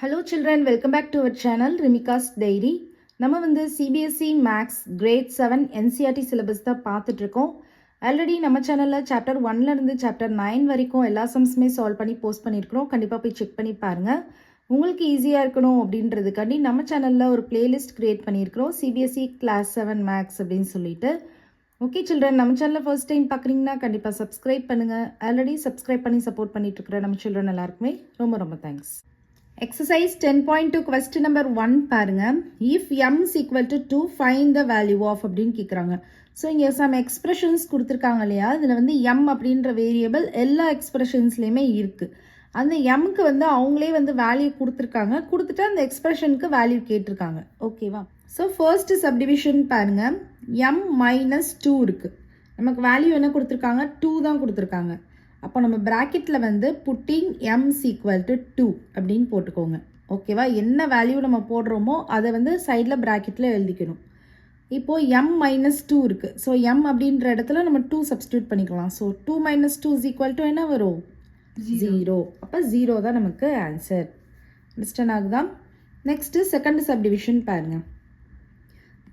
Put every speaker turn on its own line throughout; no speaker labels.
Hello children, welcome back to our channel Rimika's Diary. நம்ம வந்து CBSE Maths Grade 7 NCERT syllabus தான் பார்த்துட்டு இருக்கோம். ஆல்ரெடி நம்ம சேனலில் சாப்டர் 1ல இருந்து சாப்டர் 9 வரைக்கும் எல்லா சம்ஸுமே சால்வ் பண்ணி போஸ்ட் பண்ணியிருக்கிறோம். கண்டிப்பாக போய் செக் பண்ணி பாருங்கள். உங்களுக்கு ஈஸியாக இருக்கணும் அப்படின்றதுக்காண்டி நம்ம சேனலில் ஒரு பிளேலிஸ்ட் க்ரியேட் பண்ணியிருக்கிறோம். CBSE Class 7 Maths அப்படின்னு சொல்லிட்டு. ஓகே சில்ட்ரன், நம்ம சேனலில் ஃபர்ஸ்ட் டைம் பார்க்குறீங்கன்னா கண்டிப்பாக சப்ஸ்கிரைப் பண்ணுங்கள். ஆல்ரெடி சப்ஸ்கிரைப் பண்ணி சப்போர்ட் பண்ணிட்டு இருக்கிற நம்ம சில்ட்ரன் எல்லாருக்குமே ரொம்ப ரொம்ப தேங்க்ஸ். Exercise 10.2 question number 1 பாருங்க. If m is equal to 2, find the value of அப்படின்னு கேட்குறாங்க. ஸோ இங்கே சம் எக்ஸ்பிரஷன்ஸ் கொடுத்துருக்காங்க இல்லையா, இதில் வந்து m அப்படின்ற வேரியபிள் எல்லா எக்ஸ்பிரஷன்ஸ்லேயுமே இருக்குது. அந்த mக்கு வந்து அவங்களே வந்து வேல்யூ கொடுத்துருக்காங்க, கொடுத்துட்டு அந்த எக்ஸ்பிரஷனுக்கு வேல்யூ கேட்டிருக்காங்க. ஓகேவா? ஸோ ஃபர்ஸ்ட் சப்டிவிஷன் பாருங்க, m மைனஸ் 2 இருக்குது. நமக்கு வேல்யூ என்ன கொடுத்துருக்காங்க? 2 தான் கொடுத்துருக்காங்க. அப்போ நம்ம ப்ராக்கெட்டில் வந்து புட்டிங் m ஈக்குவல் டு 2 அப்படின்னு போட்டுக்கோங்க. ஓகேவா? என்ன வேல்யூ நம்ம போடுறோமோ அதை வந்து சைடில் ப்ராக்கெட்டில் எழுதிக்கணும். இப்போது m மைனஸ் 2 இருக்குது. ஸோ m அப்படின்ற இடத்துல நம்ம 2 சப்ஸ்டியூட் பண்ணிக்கலாம். So 2 minus 2 is equal to என்ன வரும்? 0. அப்போ 0 தான் நமக்கு ஆன்சர். அண்டர்ஸ்டாண்ட் ஆகுதா? நெக்ஸ்ட்டு செகண்ட் சப்டிவிஷன் பாருங்கள்.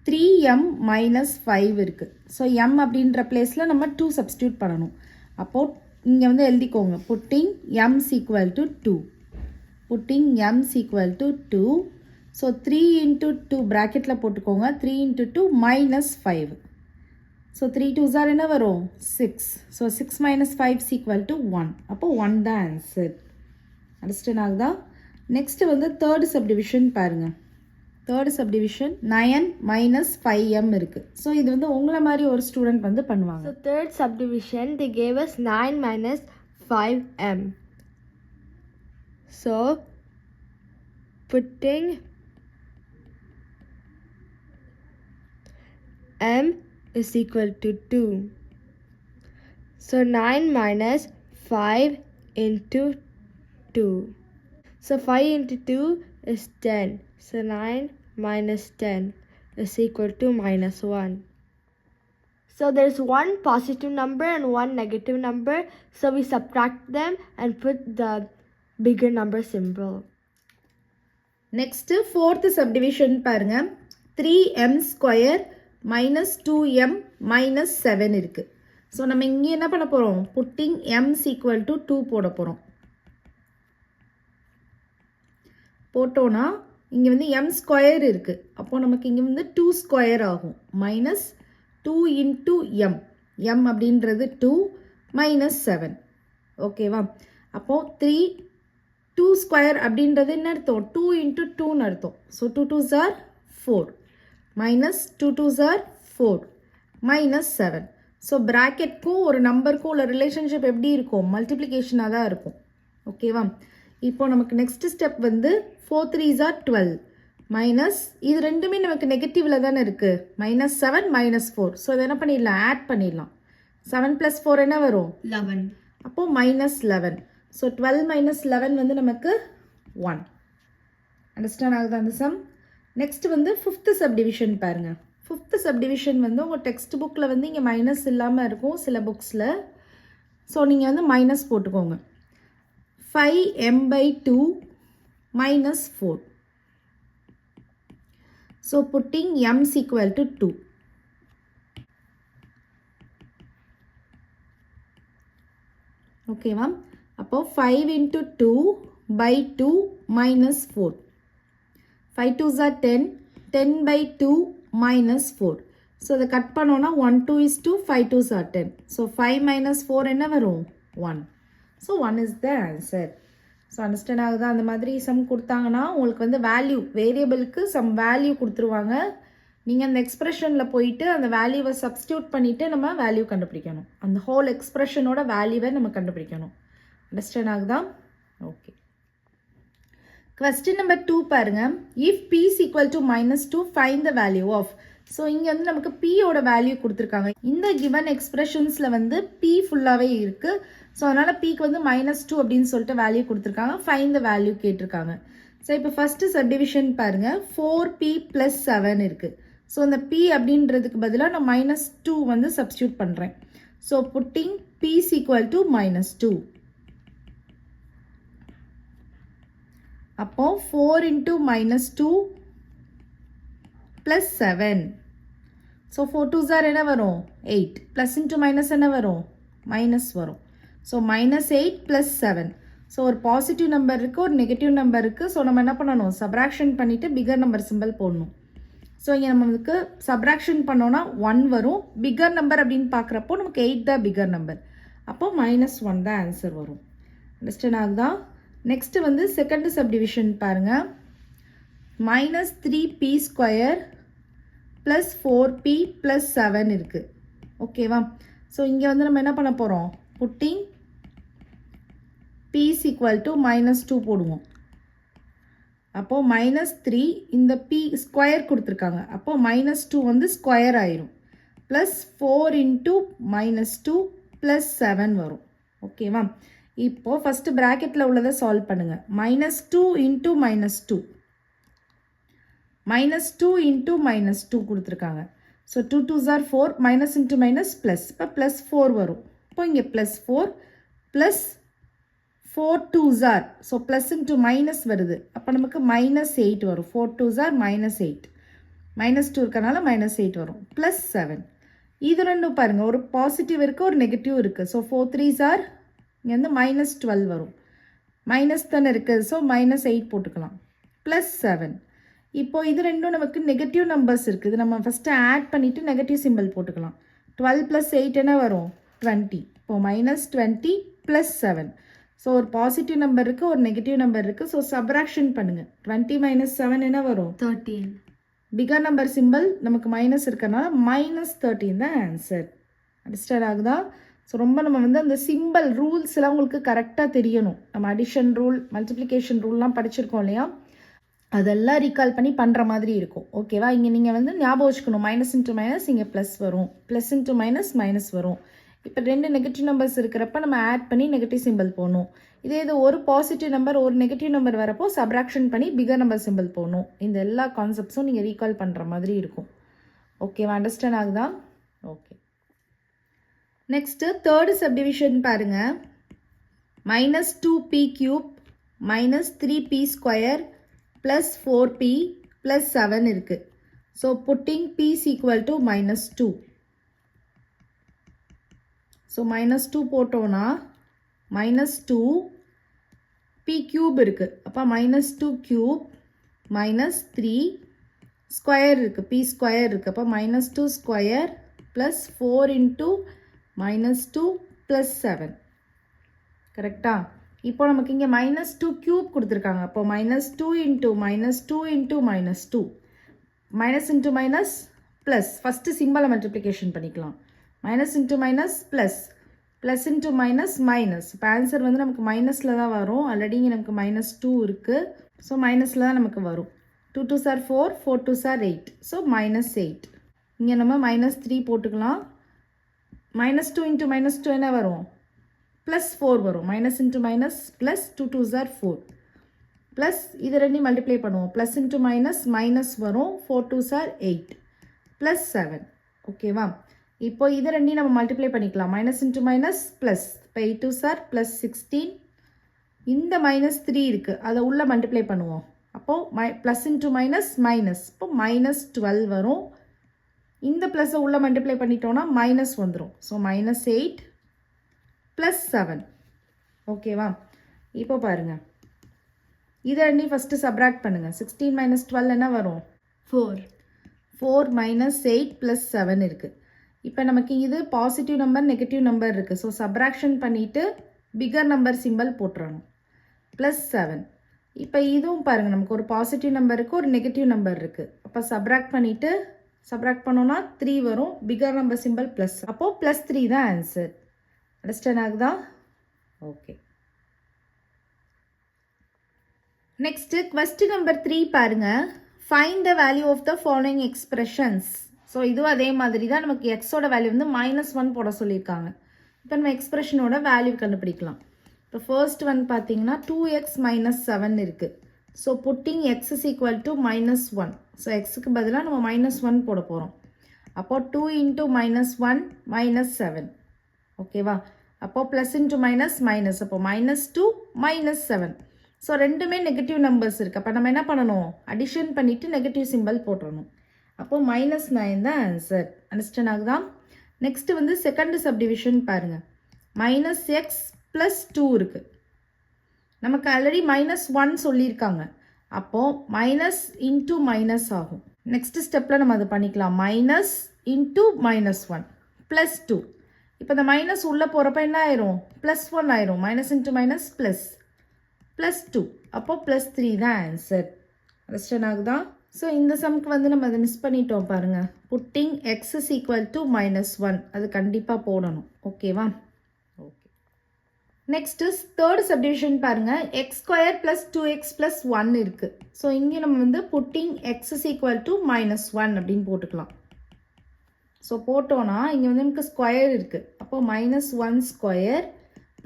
3m மைனஸ் 5 இருக்குது. ஸோ m அப்படின்ற பிளேஸில் நம்ம 2 சப்ஸ்டியூட் பண்ணணும். அப்போது இங்கே வந்து எழுதிக்கோங்க, pudding m equal to 2. Pudding m equal to 2. So 3 into 2 ப்ராக்கெட்டில் போட்டுக்கோங்க. 3 into 2 minus 5. So 3 2s R என்ன வரும்? 6. So 6 minus 5 equal to 1. அப்போ 1 தான் ஆன்சர். அண்டர்ஸ்டாண்ட் ஆகுதா? நெக்ஸ்ட் வந்து தேர்ட் சப்டிவிஷன் பாருங்கள். தேர்ட் சப்டிவிஷன் 9 மைனஸ் 5m இருக்குது. ஸோ இது வந்து உங்களை மாதிரி ஒரு ஸ்டூடெண்ட் வந்து பண்ணுவாங்க.
So third subdivision, they gave us 9 minus 5m. So putting m is equal to 2. So 9 minus 5 into 2. So 5 into 2 is 10. So 9 minus 10 is equal to minus 1. So there's one positive number and one negative number. So we subtract them and put the bigger number symbol.
Next fourth subdivision பாருங்க. 3m square minus 2m minus 7 இருக்குது. So நம்ம இங்கே என்ன பண்ண போகிறோம்? Pudding m equal to 2 போட போகிறோம். போட்டோன்னா இங்கே வந்து m ஸ்கொயர் இருக்குது. அப்போது நமக்கு இங்கே வந்து 2 ஸ்கொயர் ஆகும். Minus 2 into m. m அப்படின்றது 2 மைனஸ் 7. ஓகேவா? அப்போது 2 ஸ்கொயர் அப்படின்றது என்ன அர்த்தம்? 2 இன்ட்டு 2ன்னு அர்த்தம். So 2 2s are 4 minus 2 2s are 4 minus 7. So ப்ராக்கெட்க்கும் ஒரு நம்பருக்கும் உள்ள ரிலேஷன்ஷிப் எப்படி இருக்கும்? மல்டிப்ளிகேஷனாக தான் இருக்கும். ஓகேவா? இப்போ நமக்கு நெக்ஸ்ட் ஸ்டெப் வந்து 4 3s ஆர் 12 மைனஸ் இது ரெண்டுமே நமக்கு நெகட்டிவில் தானே இருக்குது. Minus 7 minus 4. ஸோ இதை என்ன பண்ணிடலாம்? ஆட் பண்ணிடலாம். 7 + 4 என்ன வரும்?
11.
அப்போது மைனஸ் 11. ஸோ 12 மைனஸ் 11 வந்து நமக்கு 1. அண்டர்ஸ்டாண்ட் ஆகுது அந்த சம்? நெக்ஸ்ட் வந்து ஃபிஃப்த்து சப்டிவிஷன் பாருங்கள். ஃபிஃப்த்து சப்டிவிஷன் வந்து உங்கள் டெக்ஸ்ட் புக்கில் வந்து இங்கே மைனஸ் இல்லாமல் இருக்கும் சில புக்ஸில். ஸோ நீங்கள் வந்து மைனஸ் போட்டுக்கோங்க. 5m/2 minus 4. So putting m is equal to 2. Okay ma'am. அப்போ 5 into 2/2 minus 4. 5 2s are 10. 10/2 minus 4. So இதை கட் பண்ணோன்னா 1 2 is 2. 5 2s are 10. So 5 minus 4 என்ன வரும்? 1. So 1 is the answer. So understand ஆகுதா? அந்த மாதிரி சம் கொடுத்தாங்கன்னா உங்களுக்கு வந்து வேல்யூ வேரியபிளுக்கு சம் வேல்யூ கொடுத்துருவாங்க. நீங்கள் அந்த எக்ஸ்ப்ரெஷனில் போயிட்டு அந்த வேல்யூவை சப்ஸ்டியூட் பண்ணிவிட்டு நம்ம வேல்யூ கண்டுபிடிக்கணும். அந்த ஹோல் எக்ஸ்ப்ரெஷனோட வேல்யூவை நம்ம கண்டுபிடிக்கணும். அண்டர்ஸ்டாண்ட் ஆகுதா? ஓகே. கொஸ்டின் நம்பர் 2 பாருங்கள். If p is equal to -2 find the value of. So இங்கே வந்து நமக்கு p-யோட வேல்யூ கொடுத்துருக்காங்க. இந்த கிவன் எக்ஸ்பிரஷன்ஸில் வந்து p ஃபுல்லாகவே இருக்குது. ஸோ அதனால் p-க்கு வந்து -2 அப்படின்னு சொல்லிட்டு வேல்யூ கொடுத்துருக்காங்க. ஃபைண்ட் த வேல்யூ கேட்டிருக்காங்க. ஸோ இப்போ ஃபஸ்ட்டு சப்டிவிஷன் பாருங்கள். 4p + 7 இருக்குது. ஸோ அந்த p அப்படின்றதுக்கு பதிலாக நான் -2 வந்து சப்ஸ்டியூட் பண்ணுறேன். So pudding p is equal to -2. அப்போது 4 into -2 + 7. ஸோ 4 2s are என்ன வரும் 8. ப்ளஸ் இன்ட்டு மைனஸ் என்ன வரும் மைனஸ் வரும். ஸோ -8 + 7. ஸோ ஒரு பாசிட்டிவ் நம்பர் இருக்குது, ஒரு நெகட்டிவ் நம்பர் இருக்குது. ஸோ நம்ம என்ன பண்ணணும், சப்ராக்ஷன் பண்ணிவிட்டு பிகர் நம்பர் சிம்பிள் போடணும். ஸோ இங்கே நம்மளுக்கு சப்ராக்ஷன் பண்ணோன்னா 1 வரும். பிகர் நம்பர் அப்படின்னு பார்க்குறப்போ நமக்கு 8 தான் பிகர் நம்பர். அப்போது -1 தான் ஆன்சர் வரும். அண்டர்ஸ்டாண்ட் ஆகுதா? நெக்ஸ்ட்டு வந்து செகண்ட் சப்டிவிஷன் பாருங்கள். -3p² + 4p + 7 இருக்குது. ஓகேவா? ஸோ இங்கே வந்து நம்ம என்ன பண்ண போகிறோம், புட்டிங் p = -2 போடுவோம். அப்போது -3 இந்த p ஸ்கொயர் கொடுத்துருக்காங்க. அப்போது -2 வந்து ஸ்கொயர் ஆயிரும். ப்ளஸ் 4 into -2 + 7 வரும். ஓகேவா? இப்போது ஃபஸ்ட்டு ப்ராக்கெட்டில் உள்ளதை சால்வ் பண்ணுங்கள். -2 into -2 -2 கொடுத்துருக்காங்க. So 2 2s are 4, minus into minus plus. இப்போ +4 வரும். இப்போ இங்கே +4 plus 4 2s are, so plus into minus வருது. அப்போ நமக்கு -8 வரும். 4 2s are -8. -2 இருக்கனால -8 வரும். +7. இது ரெண்டும் பாருங்கள், ஒரு பாசிட்டிவ் இருக்குது, ஒரு நெகட்டிவ் இருக்குது. ஸோ 4 3s are இங்கே வந்து -12 வரும். மைனஸ் தானே இருக்குது, ஸோ -8 போட்டுக்கலாம். +7. இப்போது இது ரெண்டும் நமக்கு நெகட்டிவ் நம்பர்ஸ் இருக்குது. நம்ம ஃபஸ்ட்டு ஆட் பண்ணிவிட்டு நெகட்டிவ் சிம்பிள் போட்டுக்கலாம். 12 + 8 என்ன வரும் 20. இப்போது -20 + 7. ஸோ ஒரு பாசிட்டிவ் நம்பர் இருக்குது, ஒரு நெகட்டிவ் நம்பர் இருக்குது. ஸோ சப்ராக்ஷன் பண்ணுங்கள். 20 - 7 என்ன வரும்
13.
பிகர் நம்பர் சிம்பிள் நமக்கு மைனஸ் இருக்கனால -13 தான் ஆன்சர். அண்டர்ஸ்டாண்ட் ஆகுதா? ஸோ ரொம்ப நம்ம வந்து அந்த சிம்பிள் ரூல்ஸ் எல்லாம் உங்களுக்கு கரெக்டாக தெரியணும். நம்ம அடிஷன் ரூல், மல்டிப்ளிகேஷன் ரூல்லாம் படிச்சிருக்கோம் இல்லையா, அதெல்லாம் ரீகால் பண்ணி பண்ணுற மாதிரி இருக்கும். ஓகேவா? இங்கே நீங்கள் வந்து ஞாபகம் வச்சுக்கணும், மைனஸ் இன்ட்டு மைனஸ் இங்கே ப்ளஸ் வரும், ப்ளஸ் இன்ட்டு மைனஸ் மைனஸ் வரும். இப்போ 2 நெகட்டிவ் நம்பர்ஸ் இருக்கிறப்ப நம்ம ஆட் பண்ணி நெகட்டிவ் சிம்பிள் போடணும். இதே இது ஒரு பாசிட்டிவ் நம்பர் ஒரு நெகட்டிவ் நம்பர் வரப்போ சப்ராக்ஷன் பண்ணி பிகர் நம்பர் சிம்பிள் போடணும். இந்த எல்லா கான்செப்ட்ஸும் நீங்கள் ரீகால் பண்ணுற மாதிரி இருக்கும். ஓகேவா? அண்டர்ஸ்டாண்ட் ஆகுதா? ஓகே. நெக்ஸ்ட்டு தேர்டு சப்டிவிஷன் பாருங்கள். -2p³ -3p² + 4p + 7 இருக்குது. So pudding p = -2. ஸோ -2 போட்டோன்னா -2 p³ இருக்குது. அப்போ -2³ -3 ஸ்கொயர் இருக்குது, p² இருக்குது. அப்போ -2² + 4 into -2 + 7. கரெக்டா? இப்போ நமக்கு இங்கே -2³ கொடுத்துருக்காங்க. அப்போ -2 into -2 into -2 minus into minus plus. First சிம்பிளை மல்டிப்ளிகேஷன் பண்ணிக்கலாம். Minus into minus plus, plus into minus minus. இப்போ ஆன்சர் வந்து நமக்கு மைனஸில் தான் வரும். ஆல்ரெடி இங்கே நமக்கு -2 இருக்குது. ஸோ மைனஸில் தான் நமக்கு வரும். 2 2s are 4, 4 2s are 8. So -8. இங்கே நம்ம -3 போட்டுக்கலாம். -2 into -2 என்ன வரும் +4 வரும். Minus into minus plus 2 2s are 4 plus இது ரெண்டையும் மல்டிப்ளை பண்ணுவோம். ப்ளஸ் இன்ட்டு மைனஸ் மைனஸ் வரும். 4 2s are 8 + 7. ஓகேவா? இப்போ இது ரெண்டையும் நம்ம மல்டிப்ளை பண்ணிக்கலாம். Minus into minus plus. இப்போ 8 2s are +16. இந்த -3 இருக்குது, அதை உள்ளே மல்டிப்ளை பண்ணுவோம். அப்போது ப்ளஸ் இன்ட்டு மைனஸ் மைனஸ். இப்போ -12 வரும். இந்த ப்ளஸ்ஸை உள்ளே மல்டிப்ளை பண்ணிட்டோன்னா மைனஸ் வந்துடும். ஸோ -8 + 7. ஓகேவா? இப்போ பாருங்கள், இதை ரெண்டையும் ஃபஸ்ட்டு சப்ராக்ட் பண்ணுங்கள். 16 - 12 என்ன வரும்
4.
4 - 8 + 7 இருக்குது. இப்போ நமக்கு இது பாசிட்டிவ் நம்பர் நெகட்டிவ் நம்பர் இருக்குது. ஸோ சப்ராக்ஷன் பண்ணிவிட்டு பிகர் நம்பர் சிம்பிள் போட்டுறணும். +7. இப்போ இதுவும் பாருங்கள், நமக்கு ஒரு பாசிட்டிவ் நம்பர் இருக்குது, ஒரு நெகட்டிவ் நம்பர் இருக்குது. அப்போ சப்ராக்ட் பண்ணிவிட்டு சப்ராக்ட் பண்ணோன்னா 3 வரும். Figure number simple plus. அப்போது +3 தான் ஆன்சர். அண்டர்ஸ்டாண்ட் ஆகுதா? ஓகே. நெக்ஸ்ட்டு கொஸ்டின் நம்பர் 3 பாருங்கள். Find the value of the following expressions. So இதுவும் அதே மாதிரி தான். நமக்கு எக்ஸோட வேல்யூ வந்து -1 போட சொல்லியிருக்காங்க. இப்போ நம்ம எக்ஸ்பிரஷனோட வேல்யூ கண்டுபிடிக்கலாம். இப்போ ஃபர்ஸ்ட் வந்து பார்த்தீங்கன்னா 2x - 7 இருக்குது. So putting x = -1. ஸோ எக்ஸுக்கு பதிலாக நம்ம -1 போட போகிறோம். அப்போது 2 into -1 -7. ஓகேவா? அப்போது ப்ளஸ் இன்ட்டு மைனஸ் மைனஸ். அப்போது -2 - 7. ஸோ ரெண்டுமே நெகட்டிவ் நம்பர்ஸ் இருக்குது. அப்போ நம்ம என்ன பண்ணணும், அடிஷன் பண்ணிவிட்டு நெகட்டிவ் சிம்பிள் போட்டுறணும். அப்போது -9 தான் ஆன்சர். அண்டர்ஸ்டாண்ட் ஆகுதா? நெக்ஸ்ட்டு வந்து செகண்ட் சப்டிவிஷன் பாருங்கள். -x + 2 இருக்குது. நமக்கு ஆல்ரெடி -1 சொல்லியிருக்காங்க. அப்போது மைனஸ் இன்ட்டு மைனஸ் ஆகும். நெக்ஸ்ட் ஸ்டெப்பில் நம்ம அதை பண்ணிக்கலாம். -(-1) + 2. இப்போ இந்த மைனஸ் உள்ளே போகிறப்ப என்ன ஆயிரும், +1 ஆயிரும். Minus into minus +2. அப்போது +3 தான் ஆன்சர். அண்டர்ஸ்டாண்ட் ஆகுதா? ஸோ இந்த சம்க்கு வந்து நம்ம அதை மிஸ் பண்ணிட்டோம் பாருங்கள். புட்டிங் x = -1 அது கண்டிப்பாக போடணும். ஓகேவா? ஓகே. நெக்ஸ்ட்டு தேர்ட் சப்டிவிஷன் பாருங்கள். x² + 2x + 1 இருக்குது. ஸோ இங்கே நம்ம வந்து புட்டிங் x = -1 அப்படின்னு போட்டுக்கலாம். ஸோ போட்டோன்னா இங்கே வந்து நமக்கு ஸ்கொயர் இருக்குது. அப்போ -1²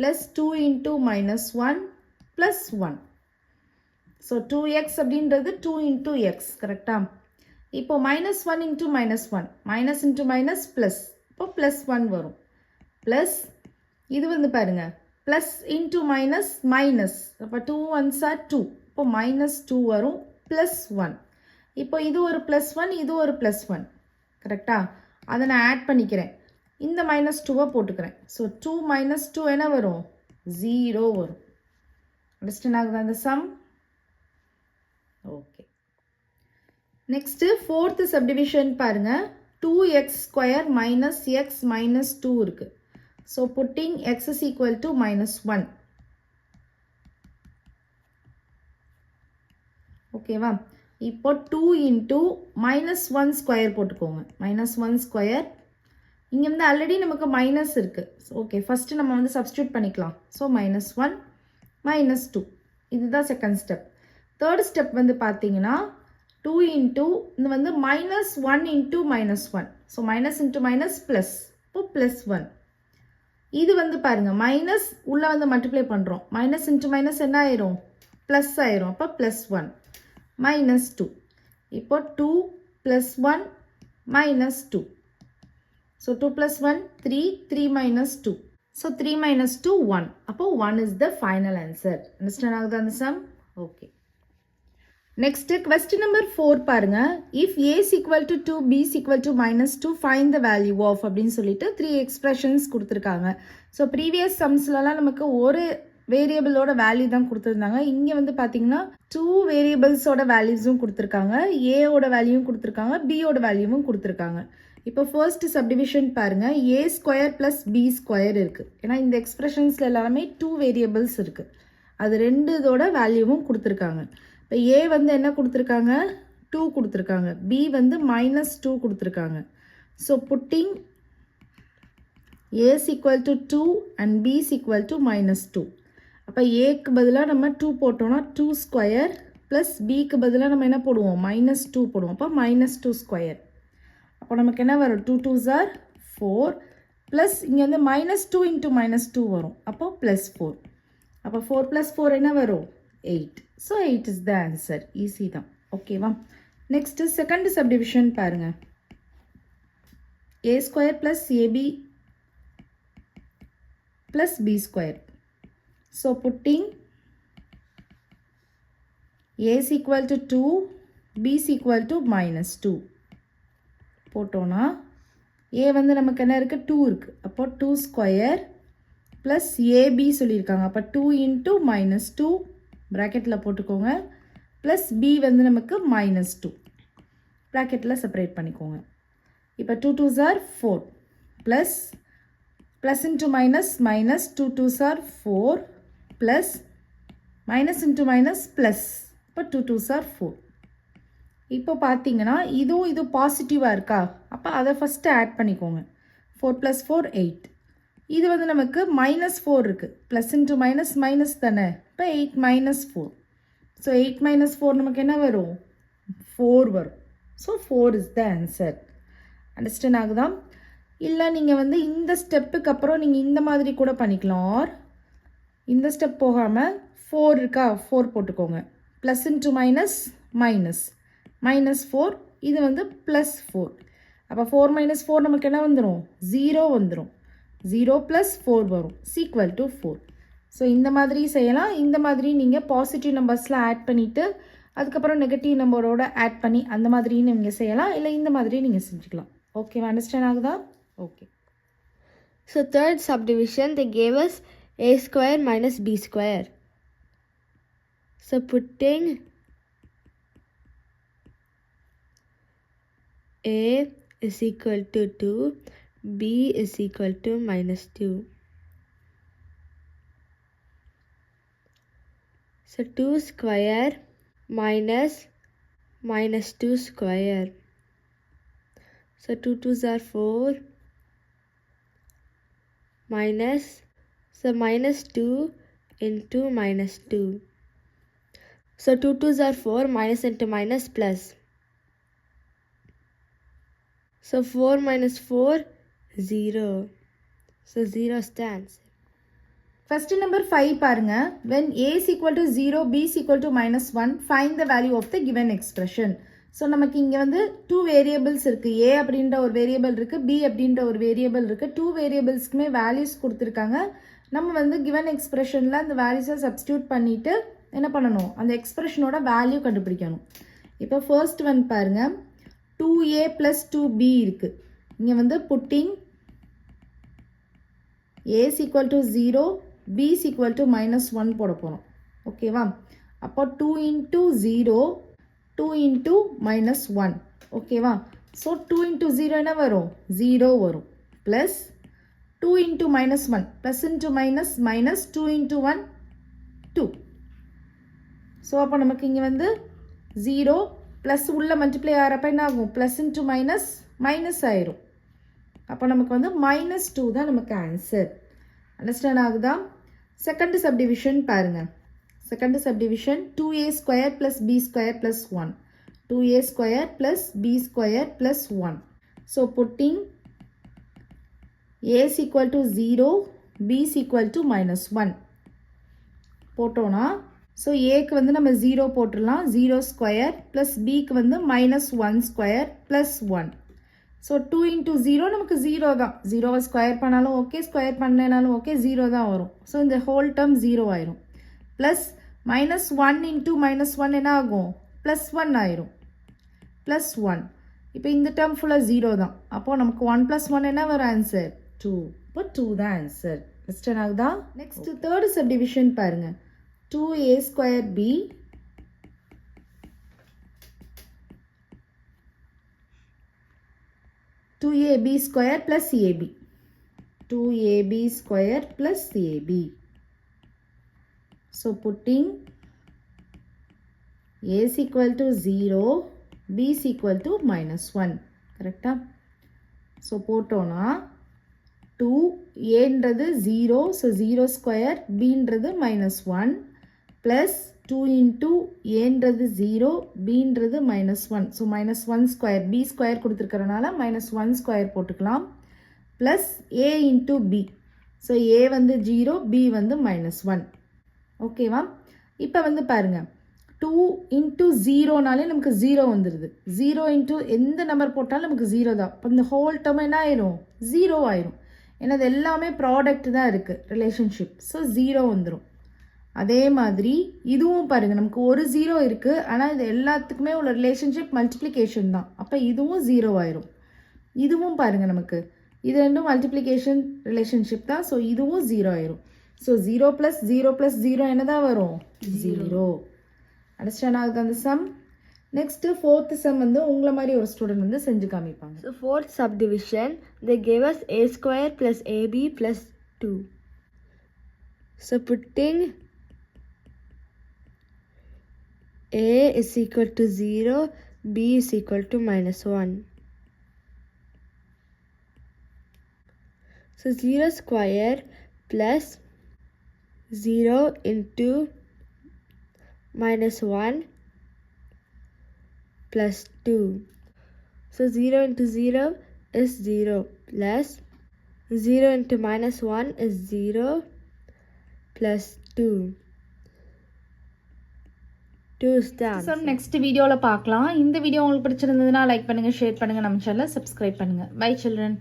+ 2 × -1 + 1. ஸோ 2x அப்படின்றது 2 × x கரெக்டாக? இப்போ -1 × -1 மைனஸ் இன்ட்டு மைனஸ் ப்ளஸ், இப்போ +1 வரும். ப்ளஸ் இது வந்து பாருங்கள் ப்ளஸ் இன்ட்டு மைனஸ் மைனஸ், அப்போ 2 1s are 2, இப்போ -2 வரும். +1. இப்போ இது ஒரு +1 இது ஒரு +1 கரெக்டாக? அதை நான் ஆட் பண்ணிக்கிறேன். இந்த -2 போட்டுக்கிறேன். ஸோ 2 - 2 என்ன வரும், 0 வரும். அண்டர்ஸ்டாண்ட் ஆகுதா இந்த sum? Okay. Next fourth subdivision பாருங்கள். 2x² - x - 2 இருக்குது. So putting x = -1. ஓகேவா? இப்போ 2 × -1² போட்டுக்கோங்க. -1². இங்கே வந்து ஆல்ரெடி நமக்கு மைனஸ் இருக்குது. ஓகே, ஃபஸ்ட்டு நம்ம வந்து சப்ஸ்டியூட் பண்ணிக்கலாம். ஸோ -1 -2 இதுதான் செகண்ட் ஸ்டெப். தேர்ட் ஸ்டெப் வந்து பார்த்தீங்கன்னா 2 இது வந்து -1 × -1. So minus into minus plus, இப்போ +1. இது வந்து பாருங்கள் மைனஸ் உள்ளே வந்து மல்டிப்ளை பண்ணுறோம். மைனஸ் இன்ட்டு மைனஸ் என்ன ஆயிரும், ப்ளஸ் ஆயிரும். அப்போ +1 -2. இப்போ 2 + 1 -2. ஸோ 2 + 1 3, 3 - 2. ஸோ 3 - 2 1. அப்போ 1 is the final answer. Understand ஆகுதா அந்த sum? Okay. Next question number 4 பாருங்க. If a = 2 b = -2 find the value of அப்படின்னு சொல்லிட்டு 3 எக்ஸ்பிரஷன்ஸ் கொடுத்துருக்காங்க. ஸோ ப்ரீவியஸ் சம்ஸ்லலாம் நமக்கு ஒரு வேரியபிளோட வேல்யூ தான் கொடுத்துருந்தாங்க. இங்கே வந்து பார்த்தீங்கன்னா 2 வேரியபிள்ஸோட வேல்யூஸும் கொடுத்துருக்காங்க. ஏவோட வேல்யூவும் கொடுத்துருக்காங்க, பியோட வேல்யூவும் கொடுத்துருக்காங்க. இப்போ ஃபர்ஸ்ட் சப்டிவிஷன் பாருங்கள். a² + b² இருக்குது. ஏன்னா இந்த எக்ஸ்பிரஷன்ஸில் எல்லாமே 2 வேரியபிள்ஸ் இருக்குது. அது 2 இதோட வேல்யூவும் கொடுத்துருக்காங்க. இப்போ a வந்து என்ன கொடுத்துருக்காங்க, 2 கொடுத்துருக்காங்க. b வந்து -2 கொடுத்துருக்காங்க. So pudding a = 2 and b = -2. அப்போ ஏக்கு பதிலாக நம்ம 2 போட்டோம்னா 2² ப்ளஸ் பிக்கு பதிலாக நம்ம என்ன போடுவோம், -2 போடுவோம். அப்போ -2². அப்போ நமக்கு என்ன வரும், 2 2s are 4 ப்ளஸ் இங்கே வந்து -2 × -2 வரும். அப்போ +4. அப்போ 4 + 4 என்ன வரும், 8. So 8 is the answer. Easy தான். ஓகேவா? நெக்ஸ்ட்டு செகண்ட் சப்டிவிஷன் பாருங்கள். a² + ab + b². So pudding a = 2 b = -2 போட்டோன்னா a வந்து நமக்கு என்ன இருக்குது, 2 இருக்குது. அப்போ 2² ப்ளஸ் ab சொல்லியிருக்காங்க. அப்போ 2 × -2 ப்ராக்கெட்டில் போட்டுக்கோங்க. ப்ளஸ் b வந்து நமக்கு -2 ப்ராக்கெட்டில் செப்பரேட் பண்ணிக்கோங்க. இப்போ 2 2s are 4 plus plus into minus minus 2 2s are 4 plus minus into minus plus, இப்போ 2 2s are 4. இப்போ பார்த்தீங்கன்னா இது பாசிட்டிவாக இருக்கா, அப்போ அதை ஃபஸ்ட்டு ஆட் பண்ணிக்கோங்க. 4 + 4 8. இது வந்து நமக்கு -4 இருக்குது. ப்ளஸ் இன்ட்டு மைனஸ் மைனஸ் தானே, இப்போ 8 - 4. ஸோ 8 - 4 நமக்கு என்ன வரும், 4 வரும். So 4 is the answer. Understand ஆகுதா? இல்லை நீங்கள் வந்து இந்த ஸ்டெப்புக்கு அப்புறம் நீங்கள் இந்த மாதிரி கூட பண்ணிக்கலாம். ஆர் இந்த ஸ்டெப் போகாமல் 4 இருக்கா, 4 போட்டுக்கோங்க. ப்ளஸ் இன்ட்டு மைனஸ் மைனஸ் -4, இது வந்து +4. அப்போ 4 - 4 நமக்கு என்ன வந்துடும், 0 வந்துடும். 0 + 4 வரும் = 4. ஸோ இந்த மாதிரி செய்யலாம். இந்த மாதிரி நீங்கள் பாசிட்டிவ் நம்பர்ஸில் ஆட் பண்ணிவிட்டு அதுக்கப்புறம் நெகட்டிவ் நம்பரோட ஆட் பண்ணி அந்த மாதிரி நீங்கள் செய்யலாம். இல்லை இந்த மாதிரி நீங்கள் செஞ்சுக்கலாம். ஓகேவா? அண்டர்ஸ்டாண்ட் ஆகுதா? Okay.
So third subdivision, they gave us a square minus b square. So putting a is equal to 2, b is equal to minus 2. So 2 square minus 2 square. So 2 2s are 4 minus, so minus 2 into minus 2. So 2 2s are 4, minus into minus plus. So 4 minus 4, 0. So 0 stands.
First number 5 பாருங்க. When a is equal to 0, b is equal to minus 1, find the value of the given expression. So நமக்கு இங்கே வந்து 2 variables இருக்குது. a அப்படின்ற ஒரு variable இருக்குது, b அப்படின்ற ஒரு வேரியபிள் இருக்குது. 2 வேரியபிள்ஸ்க்குமே வேல்யூஸ் கொடுத்துருக்காங்க. நம்ம வந்து கிவன் எக்ஸ்பிரஷனில் அந்த வேல்யூஸை சப்ஸ்டியூட் பண்ணிவிட்டு என்ன பண்ணணும், அந்த எக்ஸ்பிரஷனோட வேல்யூ கண்டுபிடிக்கணும். இப்போ ஃபர்ஸ்ட் ஒன் பாருங்கள், 2a + 2b இருக்குது. இங்கே வந்து pudding a is equal to 0, b is equal to minus 1 போட போகிறோம். ஓகேவா? அப்போ 2 into 0, 2 into minus 1. ஓகேவா? ஸோ 2 into 0 என்ன வரும்? 0 வரும். Plus 2 into minus 1. Plus into minus, minus 2 into 1, 2. So அப்போ நமக்கு இங்கே வந்து 0 ப்ளஸ் உள்ள மல்டிப்ளை ஆகிறப்ப என்ன ஆகும்? ப்ளஸ் into மைனஸ், மைனஸ் ஆயிரும். அப்போ நமக்கு வந்து minus 2 தான் நமக்கு ஆன்சர். அண்டர்ஸ்டாண்ட் ஆகுதா? செகண்ட் சப்டிவிஷன் பாருங்கள். Second subdivision, 2a square plus b square plus 1. 2a square plus b square plus 1. So putting a is equal to 0, b is equal to minus 1. போட்டோனா, so aக்கு வந்து நம்ம 0 போட்டுடலாம். 0 square plus bக்கு வந்து minus 1 square plus 1. So 2 into 0 நமக்கு 0 தான். 0 square பண்ணாலும் okay, square பண்ணனாலும் okay, 0 தான் வரும். So இந்த ஹோல் டேர்ம் 0 ஆயிரும். ப்ளஸ் மைனஸ் 1 into minus 1 என்ன ஆகும்? ப்ளஸ் 1 ஆயிரும். ப்ளஸ் 1. இப்போ இந்த டேர்ம் ஃபுல்லாக 0 தான். அப்போது நமக்கு 1 + 1 என்ன வரும் ஆன்சர்? 2. இப்போ 2 தான் ஆன்சர். அண்டர்ஸ்டாண்ட் ஆகுதா? நெக்ஸ்ட் தேர்ட் சப்டிவிஷன் பாருங்க. 2a square b (2ab square plus ab). 2ab square plus ab. So putting a is equal to 0, b is equal to minus 1. Correct? So போட்டோனா 2 a-ன்றது 0, so 0 square, b-ன்றது minus 1 plus 2 into a-ன்றது 0, b-ன்றது minus 1. So minus 1 square, b square கொடுத்திருக்கிறனால minus 1 square போட்டுக்கலாம். plus a into b. So a வந்து 0, b வந்து minus 1. ஓகேவா? இப்போ வந்து பாருங்க, 2 into 0னாலே நமக்கு 0 வந்துடுது. 0 into எந்த நம்பர் போட்டாலும் நமக்கு 0 தான். இப்போ இந்த ஹோல் டேர்ம் என்ன ஆயிரும்? 0 ஆயிரும். ஏன்னா அது எல்லாமே ப்ராடக்ட் தான் இருக்குது, ரிலேஷன்ஷிப். ஸோ 0 வந்துடும். அதே மாதிரி இதுவும் பாருங்கள், நமக்கு ஒரு 0 இருக்குது, ஆனால் இது எல்லாத்துக்குமே உள்ள ரிலேஷன்ஷிப் மல்டிப்ளிகேஷன் தான். அப்போ இதுவும் 0 ஆயிரும். இதுவும் பாருங்கள், நமக்கு இது ரெண்டும் மல்டிப்ளிகேஷன் ரிலேஷன்ஷிப் தான். ஸோ இதுவும் 0 ஆயிரும். ஸோ 0 + 0 + 0 என்ன தான் வரும்? 0. அண்டர்ஸ்டாண்ட் ஆகுது அந்த சம்? நெக்ஸ்ட்டு ஃபோர்த் சம் வந்து உங்களை மாதிரி ஒரு ஸ்டூடெண்ட் வந்து செஞ்சு காமிப்பாங்க.
So fourth subdivision, they gave us a square plus ab plus 2. So putting a is equal to 0, b is equal to minus 1. So 0 square plus 0 into minus 1 plus 2. So 0 into 0 is 0 plus 0 into minus 1 is 0 plus 2. 2 is the answer.
Some next வீடியோவில் பார்க்கலாம். இந்த video உங்களுக்கு பிடிச்சிருந்ததுன்னா like பண்ணுங்கள், share பண்ணுங்கள், நம்ம சேனலை subscribe பண்ணுங்கள். Bye children.